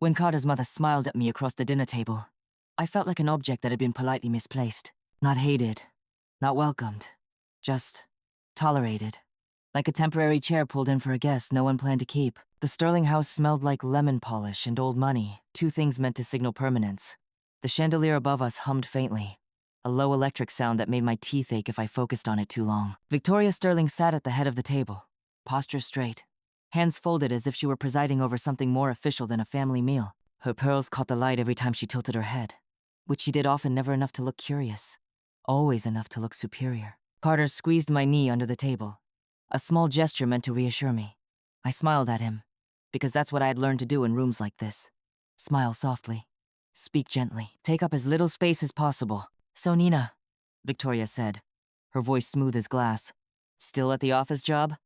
When Carter's mother smiled at me across the dinner table, I felt like an object that had been politely misplaced. Not hated, not welcomed, just tolerated. Like a temporary chair pulled in for a guest no one planned to keep. The Sterling house smelled like lemon polish and old money, two things meant to signal permanence. The chandelier above us hummed faintly, a low electric sound that made my teeth ache if I focused on it too long. Victoria Sterling sat at the head of the table, posture straight, hands folded as if she were presiding over something more official than a family meal. Her pearls caught the light every time she tilted her head, which she did often, never enough to look curious, always enough to look superior. Carter squeezed my knee under the table, a small gesture meant to reassure me. I smiled at him, because that's what I had learned to do in rooms like this. Smile softly, speak gently, take up as little space as possible. "So Nina," Victoria said, her voice smooth as glass. "Still at the office job?"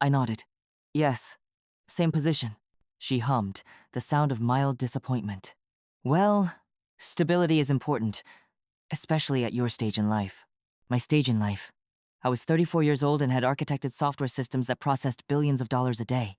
I nodded. "Yes, same position." She hummed, the sound of mild disappointment. "Well, stability is important, especially at your stage in life." My stage in life. I was 34 years old and had architected software systems that processed billions of dollars a day.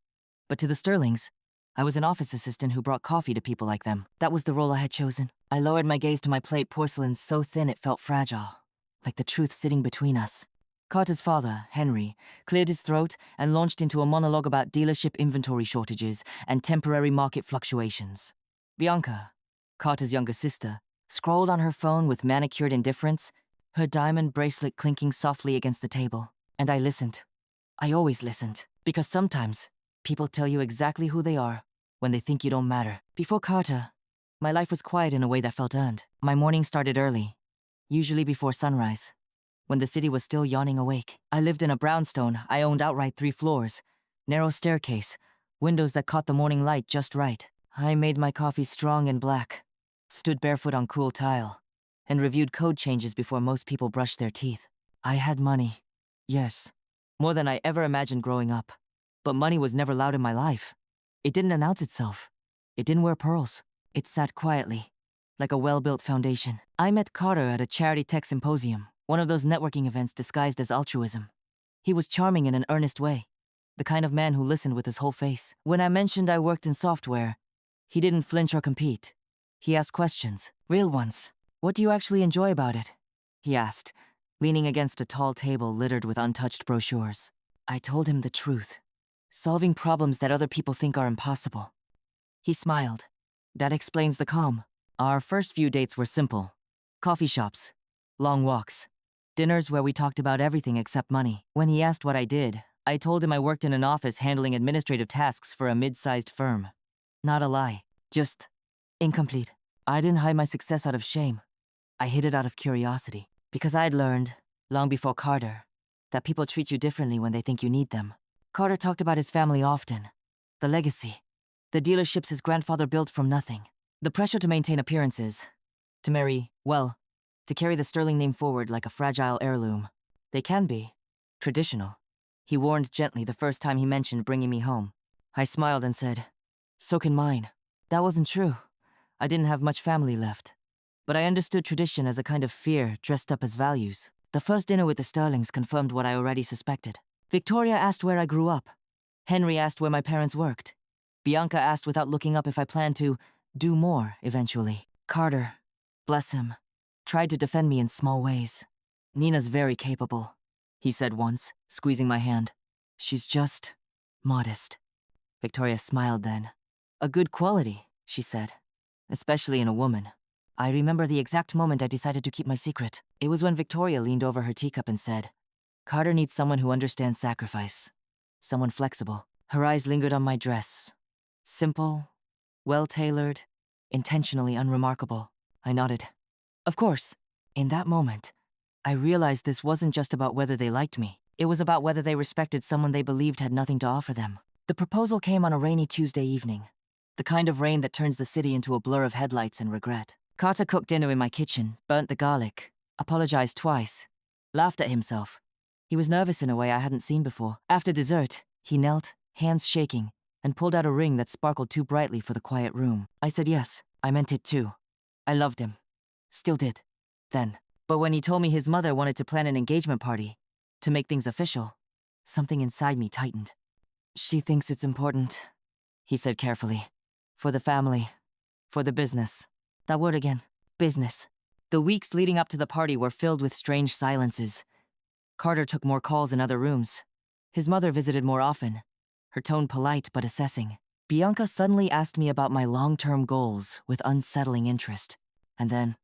But to the Sterlings, I was an office assistant who brought coffee to people like them. That was the role I had chosen. I lowered my gaze to my plate, porcelain so thin it felt fragile, like the truth sitting between us. Carter's father, Henry, cleared his throat and launched into a monologue about dealership inventory shortages and temporary market fluctuations. Bianca, Carter's younger sister, scrolled on her phone with manicured indifference, her diamond bracelet clinking softly against the table. And I listened. I always listened, because sometimes people tell you exactly who they are when they think you don't matter. Before Carter, my life was quiet in a way that felt earned. My morning started early, usually before sunrise, when the city was still yawning awake. I lived in a brownstone. I owned outright 3 floors, narrow staircase, windows that caught the morning light just right. I made my coffee strong and black, stood barefoot on cool tile, and reviewed code changes before most people brushed their teeth. I had money, yes, more than I ever imagined growing up. But money was never loud in my life. It didn't announce itself. It didn't wear pearls. It sat quietly, like a well-built foundation. I met Carter at a charity tech symposium, one of those networking events disguised as altruism. He was charming in an earnest way, the kind of man who listened with his whole face. When I mentioned I worked in software, he didn't flinch or compete. He asked questions, real ones. "What do you actually enjoy about it?" he asked, leaning against a tall table littered with untouched brochures. I told him the truth. Solving problems that other people think are impossible. He smiled. "That explains the calm." Our first few dates were simple. Coffee shops, long walks, dinners where we talked about everything except money. When he asked what I did, I told him I worked in an office handling administrative tasks for a mid-sized firm. Not a lie, just incomplete. I didn't hide my success out of shame. I hid it out of curiosity, because I'd learned, long before Carter, that people treat you differently when they think you need them. Carter talked about his family often. The legacy. The dealerships his grandfather built from nothing. The pressure to maintain appearances. To marry, well, to carry the Sterling name forward like a fragile heirloom. They can be traditional. He warned gently the first time he mentioned bringing me home. I smiled and said, "So can mine." That wasn't true. I didn't have much family left. But I understood tradition as a kind of fear dressed up as values. The first dinner with the Sterlings confirmed what I already suspected. Victoria asked where I grew up. Henry asked where my parents worked. Bianca asked without looking up if I planned to do more eventually. Carter, bless him, tried to defend me in small ways. "Nina's very capable," he said once, squeezing my hand. "She's just modest." Victoria smiled then. "A good quality," she said, "especially in a woman." I remember the exact moment I decided to keep my secret. It was when Victoria leaned over her teacup and said, "Carter needs someone who understands sacrifice. Someone flexible." Her eyes lingered on my dress. Simple, well-tailored, intentionally unremarkable. I nodded. Of course. In that moment, I realized this wasn't just about whether they liked me. It was about whether they respected someone they believed had nothing to offer them. The proposal came on a rainy Tuesday evening. The kind of rain that turns the city into a blur of headlights and regret. Carter cooked dinner in my kitchen, burnt the garlic, apologized twice, laughed at himself. He was nervous in a way I hadn't seen before. After dessert, he knelt, hands shaking, and pulled out a ring that sparkled too brightly for the quiet room. I said yes. I meant it too. I loved him. Still did. Then. But when he told me his mother wanted to plan an engagement party, to make things official, something inside me tightened. "She thinks it's important," he said carefully. "For the family, For the business. That word again. Business. The weeks leading up to the party were filled with strange silences. Carter took more calls in other rooms. His mother visited more often, her tone polite but assessing. Bianca suddenly asked me about my long-term goals with unsettling interest. And then,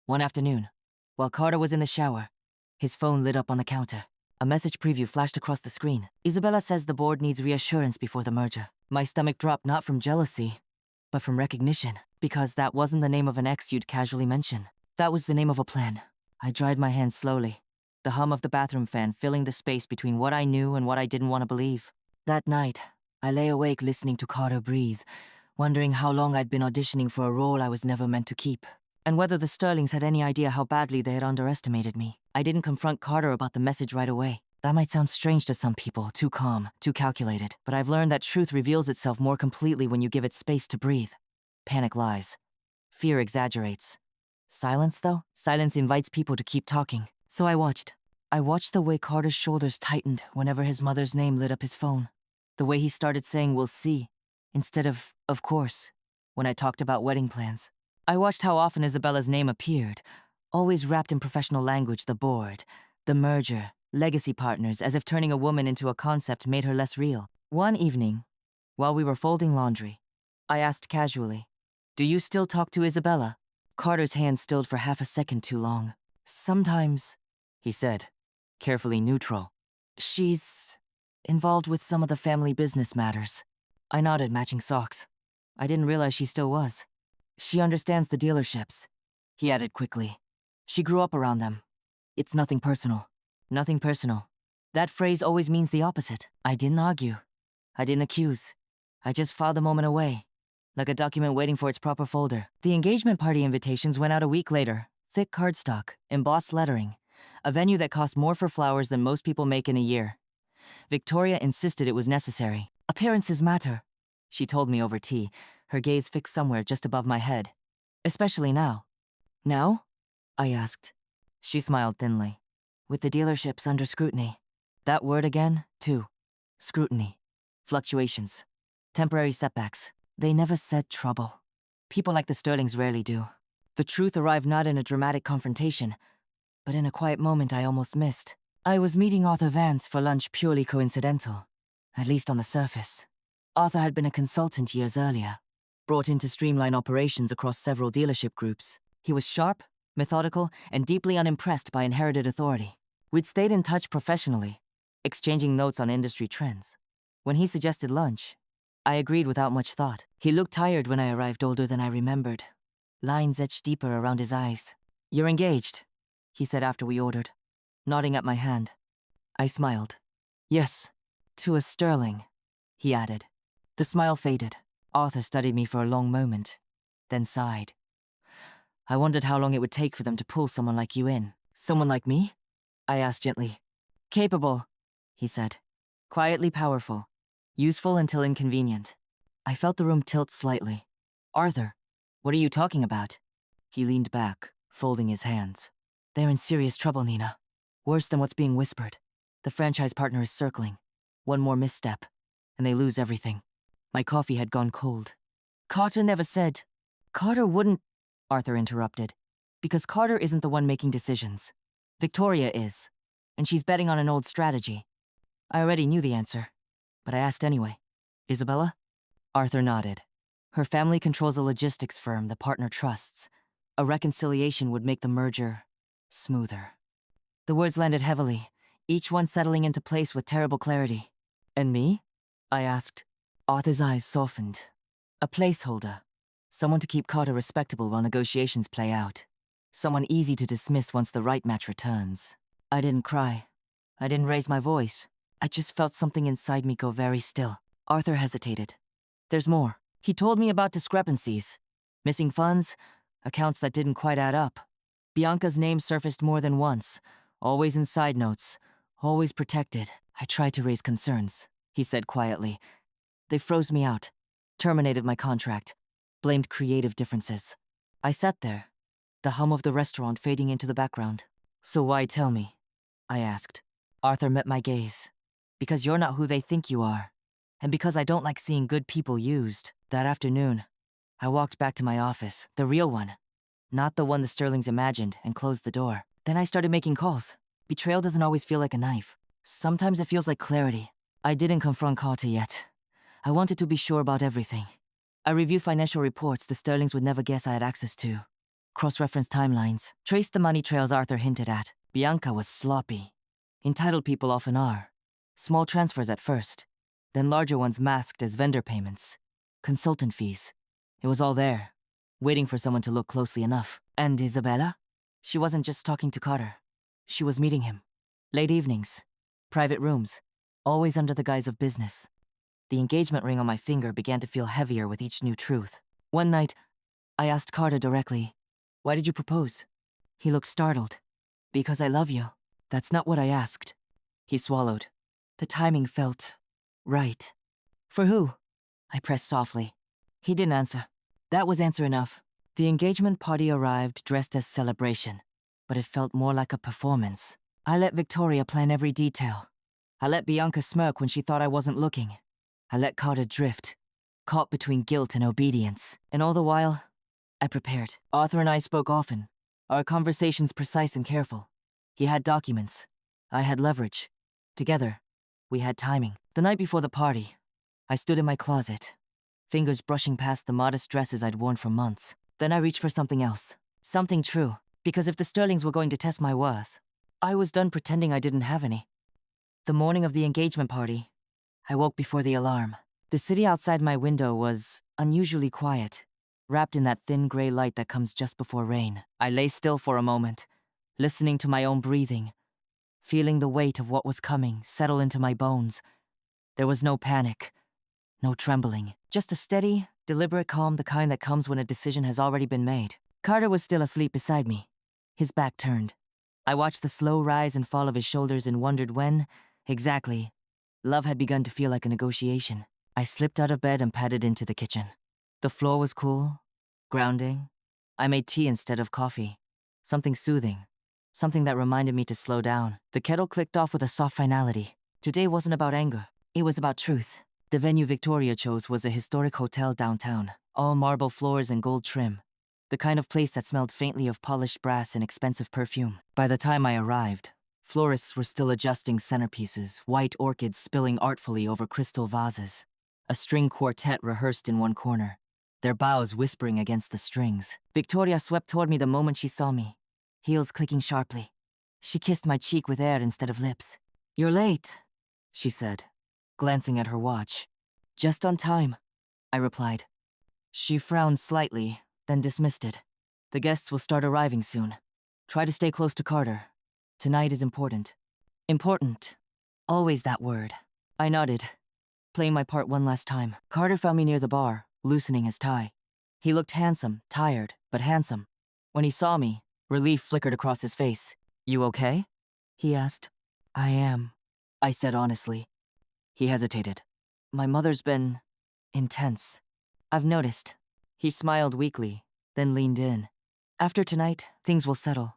one afternoon, while Carter was in the shower, his phone lit up on the counter. A message preview flashed across the screen. Isabella says the board needs reassurance before the merger. My stomach dropped not from jealousy, but from recognition, because that wasn't the name of an ex you'd casually mention. That was the name of a plan. I dried my hands slowly, the hum of the bathroom fan filling the space between what I knew and what I didn't want to believe. That night, I lay awake listening to Carter breathe, wondering how long I'd been auditioning for a role I was never meant to keep, and whether the Sterlings had any idea how badly they had underestimated me. I didn't confront Carter about the message right away. That might sound strange to some people, too calm, too calculated, but I've learned that truth reveals itself more completely when you give it space to breathe. Panic lies. Fear exaggerates. Silence, though? Silence invites people to keep talking. So I watched. I watched the way Carter's shoulders tightened whenever his mother's name lit up his phone. The way he started saying, "We'll see," instead of course, when I talked about wedding plans. I watched how often Isabella's name appeared, always wrapped in professional language, the board, the merger, legacy partners, as if turning a woman into a concept made her less real. One evening, while we were folding laundry, I asked casually, "Do you still talk to Isabella?" Carter's hand stilled for half a second too long. "Sometimes," he said, carefully neutral. "She's involved with some of the family business matters." I nodded, matching socks. I didn't realize she still was. "She understands the dealerships," he added quickly. "She grew up around them. It's nothing personal." Nothing personal. That phrase always means the opposite. I didn't argue. I didn't accuse. I just filed the moment away, like a document waiting for its proper folder. The engagement party invitations went out a week later. Thick cardstock, embossed lettering. A venue that cost more for flowers than most people make in a year. Victoria insisted it was necessary. "Appearances matter," she told me over tea, her gaze fixed somewhere just above my head. "Especially now." "Now?" I asked. She smiled thinly. "With the dealerships under scrutiny." That word again, too. Scrutiny. Fluctuations. Temporary setbacks. They never said trouble. People like the Sterlings rarely do. The truth arrived not in a dramatic confrontation, but in a quiet moment I almost missed. I was meeting Arthur Vance for lunch purely coincidental, at least on the surface. Arthur had been a consultant years earlier, brought in to streamline operations across several dealership groups. He was sharp, methodical, and deeply unimpressed by inherited authority. We'd stayed in touch professionally, exchanging notes on industry trends. When he suggested lunch, I agreed without much thought. He looked tired when I arrived, older than I remembered. Lines etched deeper around his eyes. "You're engaged," he said after we ordered, nodding at my hand. I smiled. "Yes, to a Sterling," he added. The smile faded. Arthur studied me for a long moment, then sighed. "I wondered how long it would take for them to pull someone like you in." "Someone like me?" I asked gently. "Capable," he said. "Quietly powerful. Useful until inconvenient." I felt the room tilt slightly. "Arthur, what are you talking about?" He leaned back, folding his hands. "They're in serious trouble, Nina. Worse than what's being whispered. The franchise partner is circling. One more misstep, and they lose everything." My coffee had gone cold. "Carter never said." "Carter wouldn't," Arthur interrupted, "because Carter isn't the one making decisions. Victoria is, and she's betting on an old strategy." I already knew the answer, but I asked anyway. "Isabella?" Arthur nodded. "Her family controls a logistics firm the partner trusts. A reconciliation would make the merger smoother." The words landed heavily, each one settling into place with terrible clarity. "And me?" I asked. Arthur's eyes softened. "A placeholder. Someone to keep Carter respectable while negotiations play out. Someone easy to dismiss once the right match returns." I didn't cry. I didn't raise my voice. I just felt something inside me go very still. Arthur hesitated. "There's more." He told me about discrepancies. Missing funds, accounts that didn't quite add up. Bianca's name surfaced more than once, always in side notes, always protected. I tried to raise concerns, he said quietly. They froze me out, terminated my contract, blamed creative differences. I sat there, the hum of the restaurant fading into the background. "So why tell me?" I asked. Arthur met my gaze. "Because you're not who they think you are. And because I don't like seeing good people used." That afternoon, I walked back to my office, the real one, not the one the Sterlings imagined, and closed the door. Then I started making calls. Betrayal doesn't always feel like a knife. Sometimes it feels like clarity. I didn't confront Carter yet. I wanted to be sure about everything. I reviewed financial reports the Sterlings would never guess I had access to. Cross-referenced timelines. Traced the money trails Arthur hinted at. Bianca was sloppy. Entitled people often are. Small transfers at first, then larger ones masked as vendor payments. Consultant fees. It was all there, waiting for someone to look closely enough. And Isabella? She wasn't just talking to Carter. She was meeting him. Late evenings. Private rooms. Always under the guise of business. The engagement ring on my finger began to feel heavier with each new truth. One night, I asked Carter directly, "Why did you propose?" He looked startled. "Because I love you." That's not what I asked. He swallowed. The timing felt right. "For who?" I pressed softly. He didn't answer. That was answer enough. The engagement party arrived dressed as celebration, but it felt more like a performance. I let Victoria plan every detail. I let Bianca smirk when she thought I wasn't looking. I let Carter drift, caught between guilt and obedience. And all the while, I prepared. Arthur and I spoke often, our conversations precise and careful. He had documents. I had leverage. Together, we had timing. The night before the party, I stood in my closet, fingers brushing past the modest dresses I'd worn for months. Then I reached for something else. Something true. Because if the Sterlings were going to test my worth, I was done pretending I didn't have any. The morning of the engagement party, I woke before the alarm. The city outside my window was unusually quiet, wrapped in that thin gray light that comes just before rain. I lay still for a moment, listening to my own breathing, feeling the weight of what was coming settle into my bones. There was no panic, no trembling, just a steady, deliberate calm, the kind that comes when a decision has already been made. Carter was still asleep beside me, his back turned. I watched the slow rise and fall of his shoulders and wondered when, exactly, love had begun to feel like a negotiation. I slipped out of bed and padded into the kitchen. The floor was cool, grounding. I made tea instead of coffee. Something soothing. Something that reminded me to slow down. The kettle clicked off with a soft finality. Today wasn't about anger. It was about truth. The venue Victoria chose was a historic hotel downtown. All marble floors and gold trim. The kind of place that smelled faintly of polished brass and expensive perfume. By the time I arrived, florists were still adjusting centerpieces, white orchids spilling artfully over crystal vases. A string quartet rehearsed in one corner, their bows whispering against the strings. Victoria swept toward me the moment she saw me, heels clicking sharply. She kissed my cheek with air instead of lips. "You're late," she said, glancing at her watch. "Just on time," I replied. She frowned slightly, then dismissed it. "The guests will start arriving soon. Try to stay close to Carter. Tonight is important." Important. Always that word. I nodded, playing my part one last time. Carter found me near the bar, loosening his tie. He looked handsome, tired, but handsome. When he saw me, relief flickered across his face. "You okay?" he asked. "I am," I said honestly. He hesitated. "My mother's been intense. I've noticed." He smiled weakly, then leaned in. "After tonight, things will settle.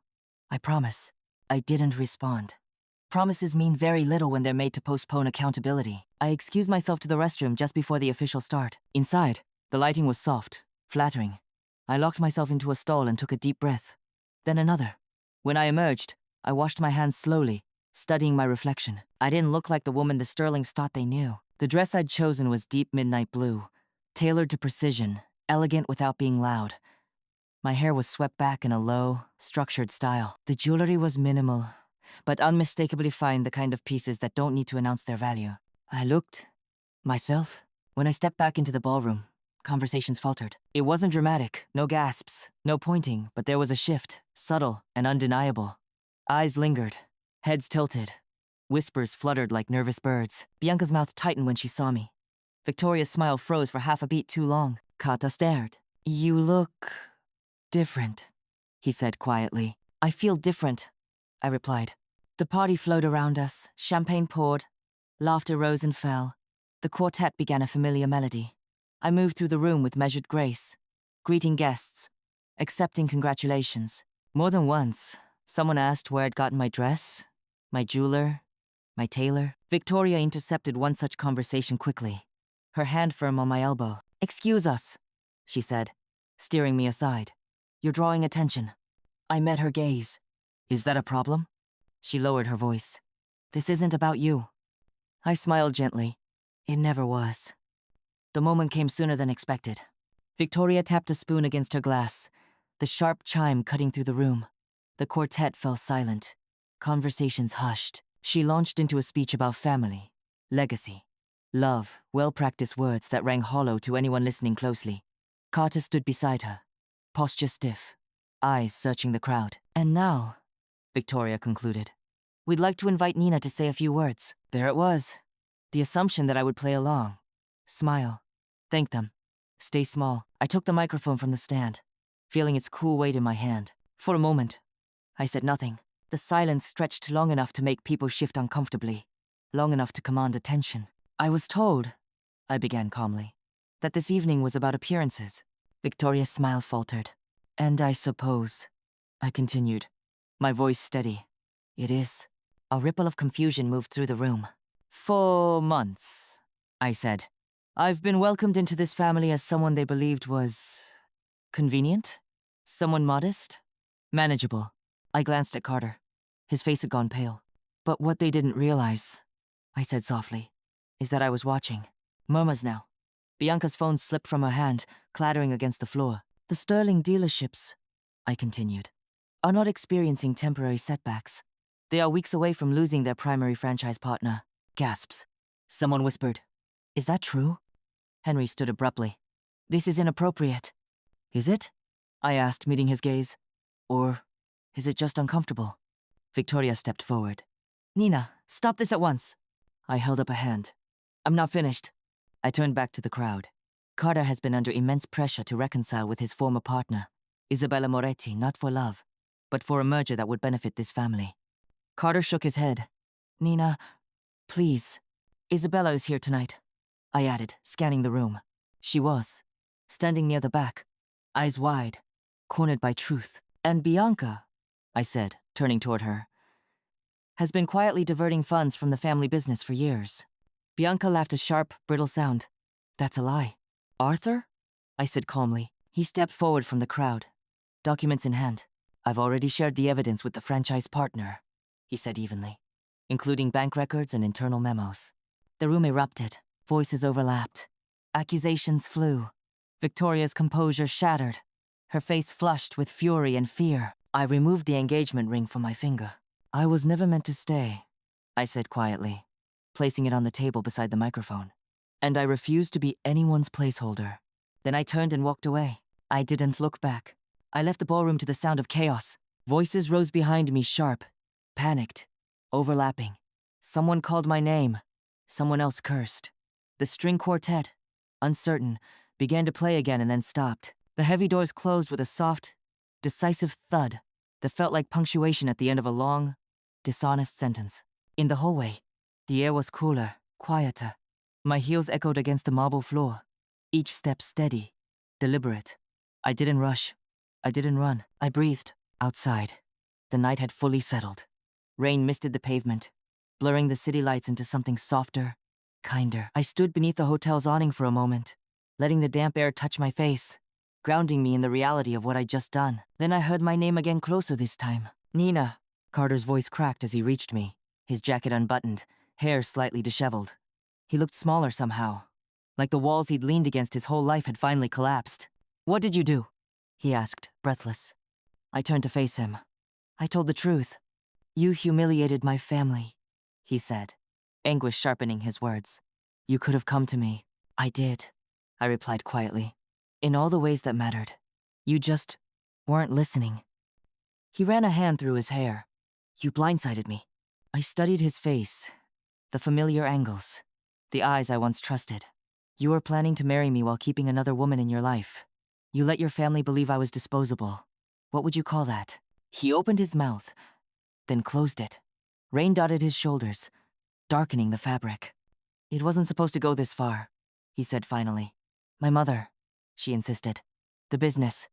I promise." I didn't respond. Promises mean very little when they're made to postpone accountability. I excused myself to the restroom just before the official start. Inside, the lighting was soft, flattering. I locked myself into a stall and took a deep breath. Then another. When I emerged, I washed my hands slowly, studying my reflection. I didn't look like the woman the Sterlings thought they knew. The dress I'd chosen was deep midnight blue, tailored to precision, elegant without being loud. My hair was swept back in a low, structured style. The jewelry was minimal, but unmistakably fine, the kind of pieces that don't need to announce their value. I looked myself. When I stepped back into the ballroom, conversations faltered. It wasn't dramatic, no gasps, no pointing, but there was a shift, subtle and undeniable. Eyes lingered, heads tilted. Whispers fluttered like nervous birds. Bianca's mouth tightened when she saw me. Victoria's smile froze for half a beat too long. Kata stared. "You look different," he said quietly. "I feel different," I replied. The party flowed around us, champagne poured, laughter rose and fell. The quartet began a familiar melody. I moved through the room with measured grace, greeting guests, accepting congratulations. More than once, someone asked where I'd gotten my dress, my jeweler, my tailor. Victoria intercepted one such conversation quickly, her hand firm on my elbow. "Excuse us," she said, steering me aside. You're drawing attention. I met her gaze. Is that a problem? She lowered her voice. This isn't about you. I smiled gently. It never was. The moment came sooner than expected. Victoria tapped a spoon against her glass, the sharp chime cutting through the room. The quartet fell silent. Conversations hushed. She launched into a speech about family, legacy, love, well-practiced words that rang hollow to anyone listening closely. Carter stood beside her, posture stiff, eyes searching the crowd. And now, Victoria concluded, we'd like to invite Nina to say a few words. There it was. The assumption that I would play along, smile, thank them, stay small. I took the microphone from the stand, feeling its cool weight in my hand. For a moment, I said nothing. The silence stretched long enough to make people shift uncomfortably, long enough to command attention. I was told, I began calmly, that this evening was about appearances. Victoria's smile faltered. And I suppose, I continued, my voice steady. It is. A ripple of confusion moved through the room. 4 months, I said. I've been welcomed into this family as someone they believed was convenient, someone modest, manageable. I glanced at Carter. His face had gone pale. But what they didn't realize, I said softly, is that I was watching. Murmurs now. Bianca's phone slipped from her hand, clattering against the floor. The Sterling dealerships, I continued, are not experiencing temporary setbacks. They are weeks away from losing their primary franchise partner. Gasps. Someone whispered, is that true? Henry stood abruptly. This is inappropriate. Is it? I asked, meeting his gaze. Or is it just uncomfortable? Victoria stepped forward. Nina, stop this at once. I held up a hand. I'm not finished. I turned back to the crowd. Carter has been under immense pressure to reconcile with his former partner, Isabella Moretti, not for love, but for a merger that would benefit this family. Carter shook his head. Nina, please. Isabella is here tonight, I added, scanning the room. She was, standing near the back, eyes wide, cornered by truth. And Bianca, I said, turning toward her, has been quietly diverting funds from the family business for years. Bianca laughed a sharp, brittle sound. That's a lie. Arthur? I said calmly. He stepped forward from the crowd, documents in hand. I've already shared the evidence with the franchise partner, he said evenly, including bank records and internal memos. The room erupted. Voices overlapped. Accusations flew. Victoria's composure shattered. Her face flushed with fury and fear. I removed the engagement ring from my finger. I was never meant to stay, I said quietly, placing it on the table beside the microphone. And I refused to be anyone's placeholder. Then I turned and walked away. I didn't look back. I left the ballroom to the sound of chaos. Voices rose behind me, sharp, panicked, overlapping. Someone called my name. Someone else cursed. The string quartet, uncertain, began to play again and then stopped. The heavy doors closed with a soft, decisive thud that felt like punctuation at the end of a long, dishonest sentence. In the hallway, the air was cooler, quieter. My heels echoed against the marble floor, each step steady, deliberate. I didn't rush. I didn't run. I breathed. Outside, the night had fully settled. Rain misted the pavement, blurring the city lights into something softer, kinder. I stood beneath the hotel's awning for a moment, letting the damp air touch my face, grounding me in the reality of what I'd just done. Then I heard my name again, closer this time. Nina. Carter's voice cracked as he reached me, his jacket unbuttoned, hair slightly disheveled. He looked smaller somehow, like the walls he'd leaned against his whole life had finally collapsed. What did you do? He asked, breathless. I turned to face him. I told the truth. You humiliated my family, he said, anguish sharpening his words. You could have come to me. I did, I replied quietly, in all the ways that mattered. You just weren't listening. He ran a hand through his hair. You blindsided me. I studied his face, the familiar angles, the eyes I once trusted. You were planning to marry me while keeping another woman in your life. You let your family believe I was disposable. What would you call that? He opened his mouth, then closed it. Rain dotted his shoulders, darkening the fabric. It wasn't supposed to go this far, he said finally. My mother, she insisted. The business.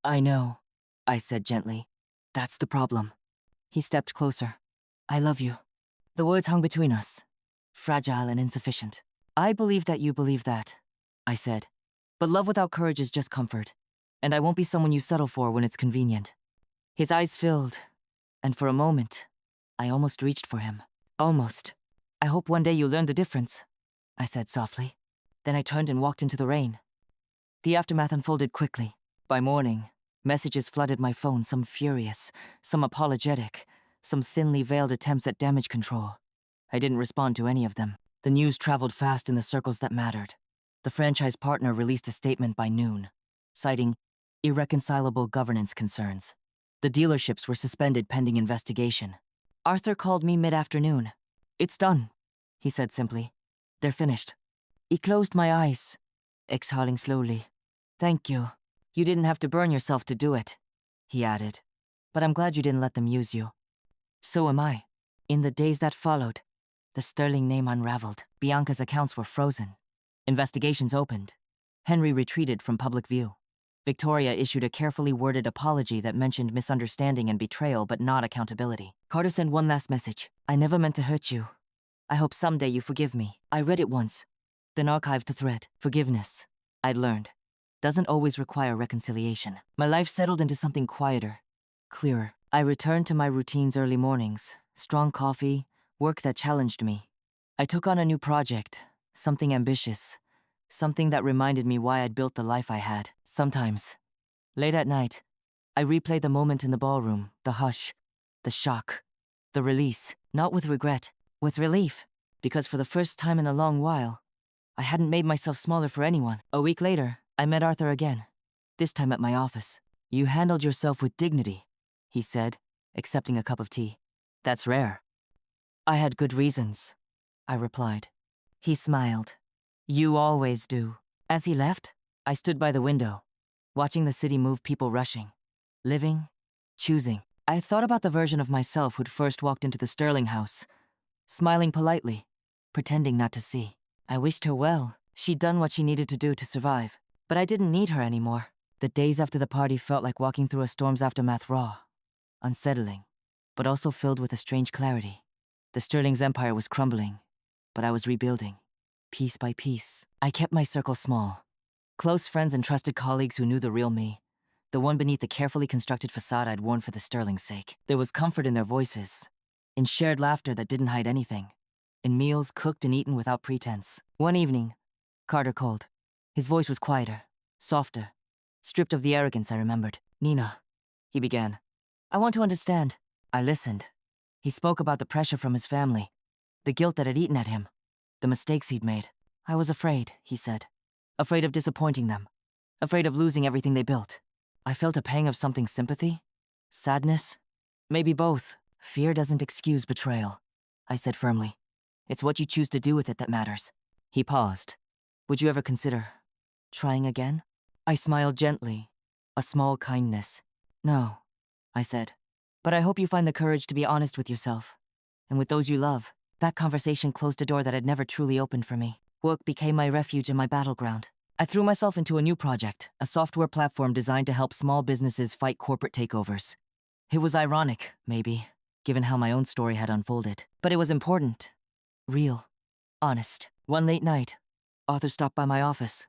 I know, I said gently. That's the problem. He stepped closer. I love you. The words hung between us, fragile and insufficient. I believe that you believe that, I said, But love without courage is just comfort. And I won't be someone you settle for when it's convenient. His eyes filled, and for a moment, I almost reached for him. Almost. I hope one day you'll learn the difference, I said softly. Then I turned and walked into the rain. The aftermath unfolded quickly. By morning, messages flooded my phone, some furious, some apologetic, some thinly veiled attempts at damage control. I didn't respond to any of them. The news traveled fast in the circles that mattered. The franchise partner released a statement by noon, citing irreconcilable governance concerns. The dealerships were suspended pending investigation. Arthur called me mid-afternoon. "It's done," he said simply. "They're finished." He closed my eyes, exhaling slowly. "Thank you. You didn't have to burn yourself to do it," he added. "But I'm glad you didn't let them use you." So am I. In the days that followed, the Sterling name unraveled. Bianca's accounts were frozen. Investigations opened. Henry retreated from public view. Victoria issued a carefully worded apology that mentioned misunderstanding and betrayal but not accountability. Carter sent one last message. "I never meant to hurt you. I hope someday you forgive me." I read it once, then archived the thread. Forgiveness, I'd learned, doesn't always require reconciliation. My life settled into something quieter, clearer. I returned to my routines early mornings, strong coffee, work that challenged me. I took on a new project, something ambitious, something that reminded me why I'd built the life I had. Sometimes, late at night, I replayed the moment in the ballroom, the hush, the shock, the release, not with regret, with relief, because for the first time in a long while, I hadn't made myself smaller for anyone. A week later, I met Arthur again, this time at my office. "You handled yourself with dignity," he said, accepting a cup of tea. "That's rare." "I had good reasons," I replied. He smiled. "You always do." As he left, I stood by the window, watching the city move, people rushing, living, choosing. I thought about the version of myself who'd first walked into the Sterling house, smiling politely, pretending not to see. I wished her well. She'd done what she needed to do to survive. But I didn't need her anymore. The days after the party felt like walking through a storm's aftermath, raw, unsettling, but also filled with a strange clarity. The Sterling's empire was crumbling, but I was rebuilding, piece by piece. I kept my circle small. Close friends and trusted colleagues who knew the real me, the one beneath the carefully constructed facade I'd worn for the Sterling's sake. There was comfort in their voices, in shared laughter that didn't hide anything, in meals cooked and eaten without pretense. One evening, Carter called. His voice was quieter, softer, stripped of the arrogance I remembered. "Nina," he began. "I want to understand." I listened. He spoke about the pressure from his family, the guilt that had eaten at him, the mistakes he'd made. "I was afraid," he said. "Afraid of disappointing them. Afraid of losing everything they built." I felt a pang of something, sympathy? Sadness? Maybe both. "Fear doesn't excuse betrayal," I said firmly. "It's what you choose to do with it that matters." He paused. "Would you ever consider trying again?" I smiled gently, a small kindness. "No," I said. "But I hope you find the courage to be honest with yourself, and with those you love." That conversation closed a door that had never truly opened for me. Work became my refuge and my battleground. I threw myself into a new project, a software platform designed to help small businesses fight corporate takeovers. It was ironic, maybe, given how my own story had unfolded. But it was important, real, honest. One late night, Arthur stopped by my office,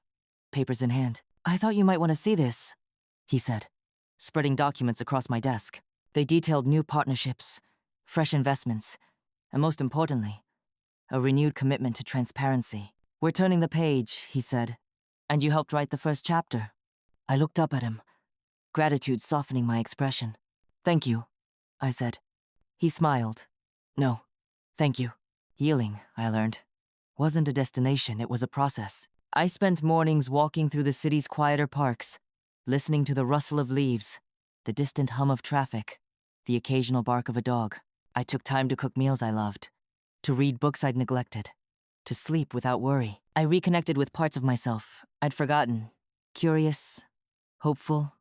papers in hand. "I thought you might want to see this," he said, spreading documents across my desk. They detailed new partnerships, fresh investments, and most importantly, a renewed commitment to transparency. "We're turning the page," he said, "and you helped write the first chapter." I looked up at him, gratitude softening my expression. "Thank you," I said. He smiled. "No, thank you." Healing, I learned, wasn't a destination, it was a process. I spent mornings walking through the city's quieter parks, listening to the rustle of leaves, the distant hum of traffic, the occasional bark of a dog. I took time to cook meals I loved, to read books I'd neglected, to sleep without worry. I reconnected with parts of myself I'd forgotten, curious, hopeful,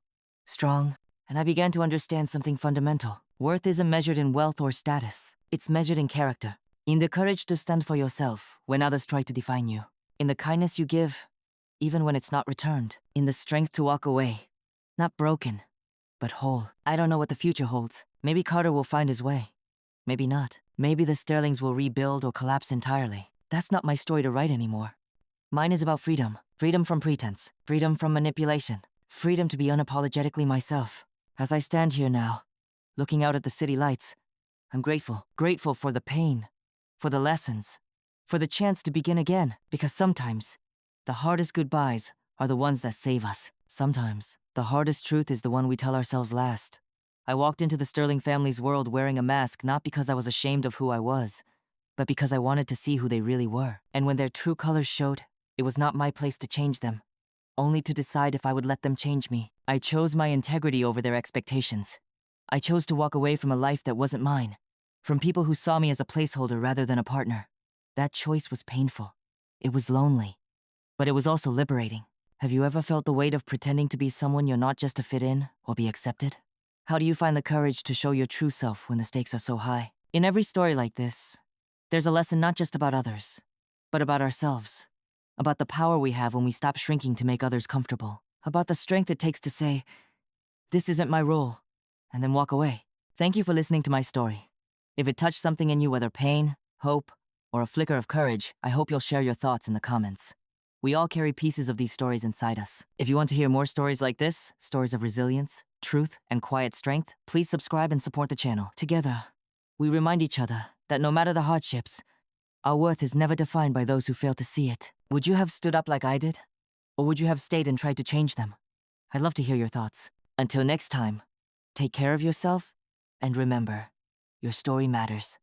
strong, and I began to understand something fundamental. Worth isn't measured in wealth or status. It's measured in character, in the courage to stand for yourself when others try to define you, in the kindness you give, even when it's not returned, in the strength to walk away, not broken, but whole. I don't know what the future holds. Maybe Carter will find his way. Maybe not. Maybe the Sterlings will rebuild or collapse entirely. That's not my story to write anymore. Mine is about freedom. Freedom from pretense. Freedom from manipulation. Freedom to be unapologetically myself. As I stand here now, looking out at the city lights, I'm grateful. Grateful for the pain, for the lessons, for the chance to begin again. Because sometimes, the hardest goodbyes are the ones that save us. Sometimes, the hardest truth is the one we tell ourselves last. I walked into the Sterling family's world wearing a mask not because I was ashamed of who I was, but because I wanted to see who they really were. And when their true colors showed, it was not my place to change them, only to decide if I would let them change me. I chose my integrity over their expectations. I chose to walk away from a life that wasn't mine, from people who saw me as a placeholder rather than a partner. That choice was painful. It was lonely, but it was also liberating. Have you ever felt the weight of pretending to be someone you're not just to fit in or be accepted? How do you find the courage to show your true self when the stakes are so high? In every story like this, there's a lesson not just about others, but about ourselves. About the power we have when we stop shrinking to make others comfortable. About the strength it takes to say, "This isn't my role," and then walk away. Thank you for listening to my story. If it touched something in you, whether pain, hope, or a flicker of courage, I hope you'll share your thoughts in the comments. We all carry pieces of these stories inside us. If you want to hear more stories like this, stories of resilience, truth, and quiet strength, please subscribe and support the channel. Together, we remind each other that no matter the hardships, our worth is never defined by those who fail to see it. Would you have stood up like I did? Or would you have stayed and tried to change them? I'd love to hear your thoughts. Until next time, take care of yourself, and remember, your story matters.